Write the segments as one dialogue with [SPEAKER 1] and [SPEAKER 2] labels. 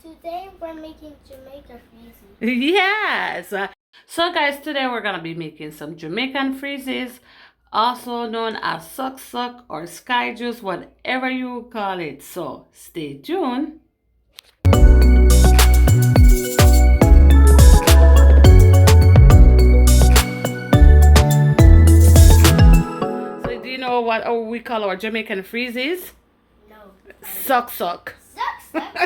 [SPEAKER 1] Today we're making Jamaican freezy.
[SPEAKER 2] Yes. So guys, today we're gonna be making some Jamaican freezes, also known as suck suck or sky juice, whatever you call it. So stay tuned. So do you know what we call our Jamaican freezes?
[SPEAKER 1] No.
[SPEAKER 2] Suck suck.
[SPEAKER 1] Suck.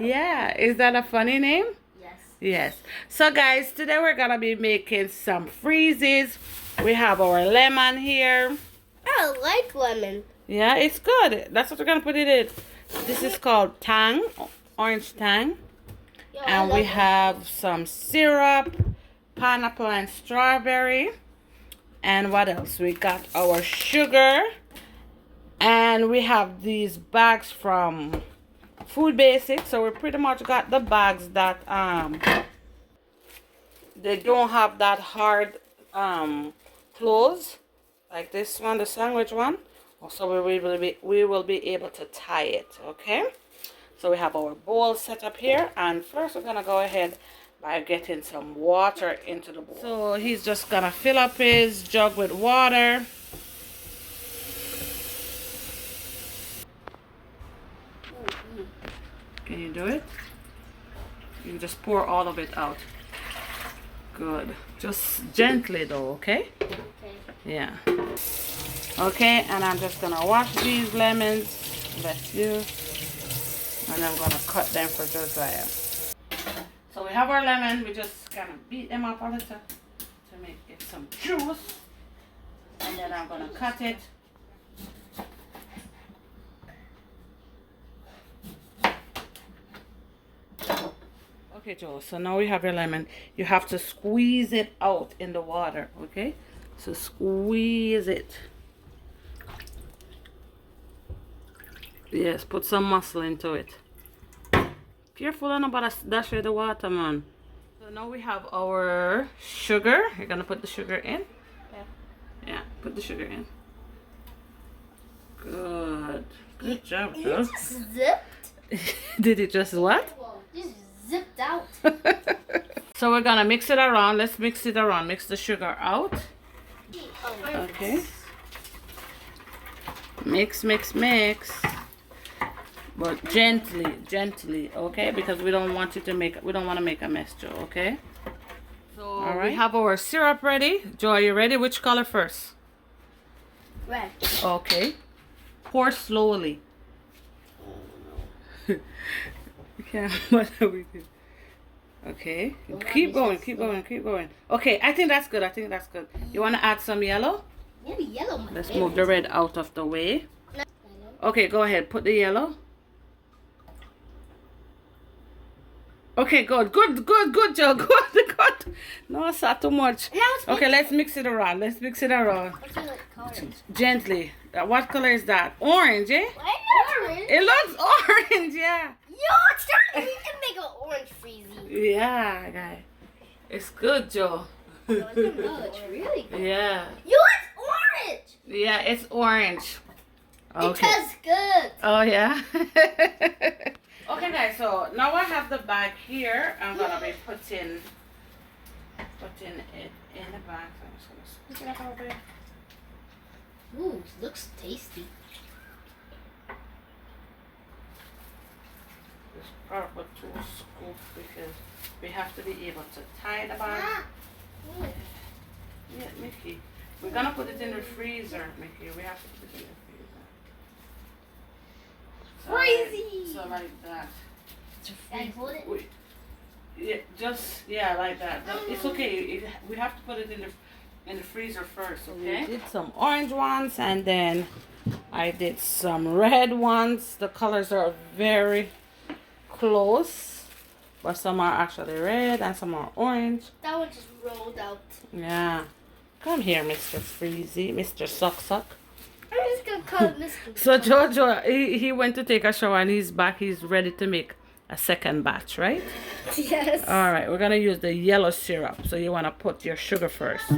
[SPEAKER 2] Yeah, is that a funny name?
[SPEAKER 1] Yes.
[SPEAKER 2] Yes. So guys, today we're gonna be making some freezes. We have our lemon here.
[SPEAKER 1] I like lemon.
[SPEAKER 2] Yeah, it's good. That's what we're gonna put it in. This is called tang, orange tang.
[SPEAKER 1] Yo,
[SPEAKER 2] And we have some syrup, pineapple and strawberry. And what else? We got our sugar. And we have these bags from Food Basics. So we pretty much got the bags that they don't have that hard close like this one, the sandwich one. So we will be able to tie it. Okay, so we have our bowl set up here, and first we're gonna go ahead by getting some water into the bowl. So he's just gonna fill up his jug with water. Can you do it? You just pour all of it out. Good. Just gently though, okay?
[SPEAKER 1] Okay.
[SPEAKER 2] Yeah. Okay, and I'm just gonna wash these lemons. Bless you. And I'm gonna cut them for Josiah. So we have our lemon. We just kind of beat them up a little to make it some juice. And then I'm gonna cut it. Okay, Joe, so now we have your lemon. You have to squeeze it out in the water, okay? So squeeze it. Yes, put some muscle into it. Careful, I know about dash the water, man. So now we have our sugar. You're gonna put the sugar in?
[SPEAKER 1] Yeah.
[SPEAKER 2] Yeah, put the sugar in. Good. Good job,
[SPEAKER 1] It
[SPEAKER 2] Joe.
[SPEAKER 1] just zipped.
[SPEAKER 2] Did it just what?
[SPEAKER 1] Just zipped out.
[SPEAKER 2] So we're gonna mix it around. Let's mix it around. Mix the sugar out. Okay. Mix, mix, mix. But gently, okay? Because we don't want to make a mess, Joe, okay? So all right. We have our syrup ready. Joe, are you ready? Which color first?
[SPEAKER 1] Red.
[SPEAKER 2] Okay. Pour slowly. Yeah, what are we doing? Okay. Keep going. Okay, I think that's good. You want to add some yellow?
[SPEAKER 1] Maybe yellow.
[SPEAKER 2] Let's move the red out of the way. Okay, go ahead. Put the yellow. Okay, good, Joe. Good. No, it's not too much. Okay, let's mix it around. Gently. What color is that? Orange, eh?
[SPEAKER 1] Orange.
[SPEAKER 2] It looks orange, yeah.
[SPEAKER 1] Yo, it's starting. We can make an orange freezy.
[SPEAKER 2] Yeah, guy. It's good, Joe.
[SPEAKER 1] It's really good.
[SPEAKER 2] Yeah.
[SPEAKER 1] Yo, it's orange.
[SPEAKER 2] Yeah, it's orange.
[SPEAKER 1] It tastes good.
[SPEAKER 2] Oh, yeah. Okay, guys, so now I have the bag here. I'm going to be putting it in the bag. So I'm just going to scoop it up a little bit.
[SPEAKER 1] Ooh, looks tasty.
[SPEAKER 2] Just probably put 2 scoops because we have to be able to tie the bag. Yeah, Mickey. We're going to put it in the freezer, Mickey. We have to put it in the freezer.
[SPEAKER 1] Crazy.
[SPEAKER 2] So like that.
[SPEAKER 1] Can I hold it?
[SPEAKER 2] Yeah, like that. No, it's okay. We have to put it in the freezer first, okay? I did some orange ones and then I did some red ones. The colors are very close, but some are actually red and some are orange.
[SPEAKER 1] That one just rolled out.
[SPEAKER 2] Yeah. Come here, Mr. Freezy, Mr. Suck Suck.
[SPEAKER 1] I'm just gonna call it Mr.
[SPEAKER 2] So Jojo, he went to take a shower and he's back. He's ready to make a second batch, right?
[SPEAKER 1] Yes.
[SPEAKER 2] All right, we're gonna use the yellow syrup. So you wanna put your sugar first.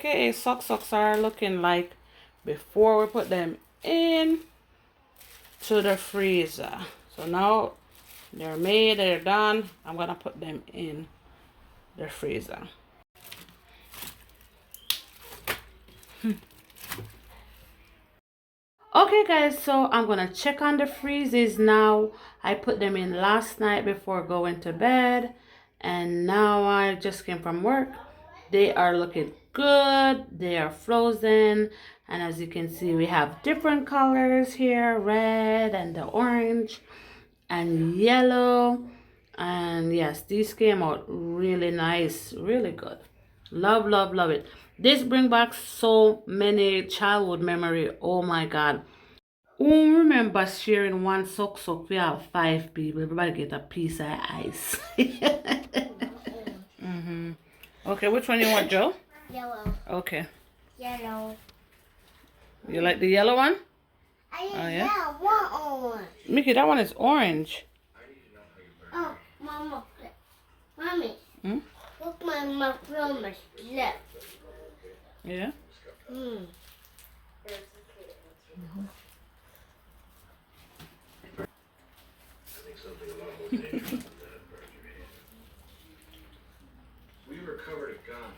[SPEAKER 2] aka socks are looking like before we put them in to the freezer. So now they're made, they're done. I'm gonna put them in the freezer. Okay guys, so I'm gonna check on the freezes now. I put them in last night before going to bed, and now I just came from work. They are looking good, they are frozen, and as you can see we have different colors here, red and the orange and yellow. And yes, these came out really nice, really good. Love, love, love it. This bring back so many childhood memory. Oh my god. Who remember sharing one sock? We have 5 people. Everybody get a piece of ice. Mm-hmm. Okay, which one you want, Joe?
[SPEAKER 1] Yellow.
[SPEAKER 2] Okay.
[SPEAKER 1] Yellow.
[SPEAKER 2] You like the yellow one?
[SPEAKER 1] Oh yeah, one.
[SPEAKER 2] Mickey, that one is orange.
[SPEAKER 1] Oh, Mama. Mommy.
[SPEAKER 2] Hmm?
[SPEAKER 1] Look, my film is left.
[SPEAKER 2] Yeah?
[SPEAKER 1] Hmm.
[SPEAKER 3] We recovered a gun.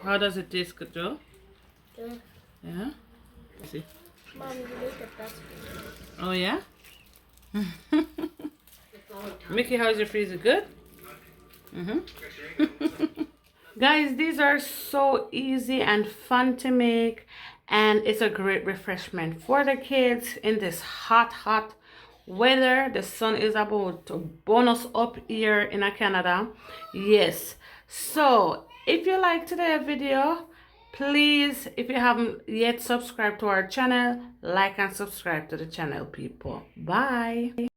[SPEAKER 2] How does it taste, Joe?
[SPEAKER 1] Good.
[SPEAKER 2] Yeah? Let's see.
[SPEAKER 1] Mom, you make the best.
[SPEAKER 2] Oh, yeah? Mickey, how's your freezer? Good? Mm-hmm. Guys, these are so easy and fun to make, and it's a great refreshment for the kids in this hot weather. The sun is about to burn us up here in Canada. Yes. So if you like today's video, please, if you haven't yet subscribed to our channel, like and subscribe to the channel, people. Bye.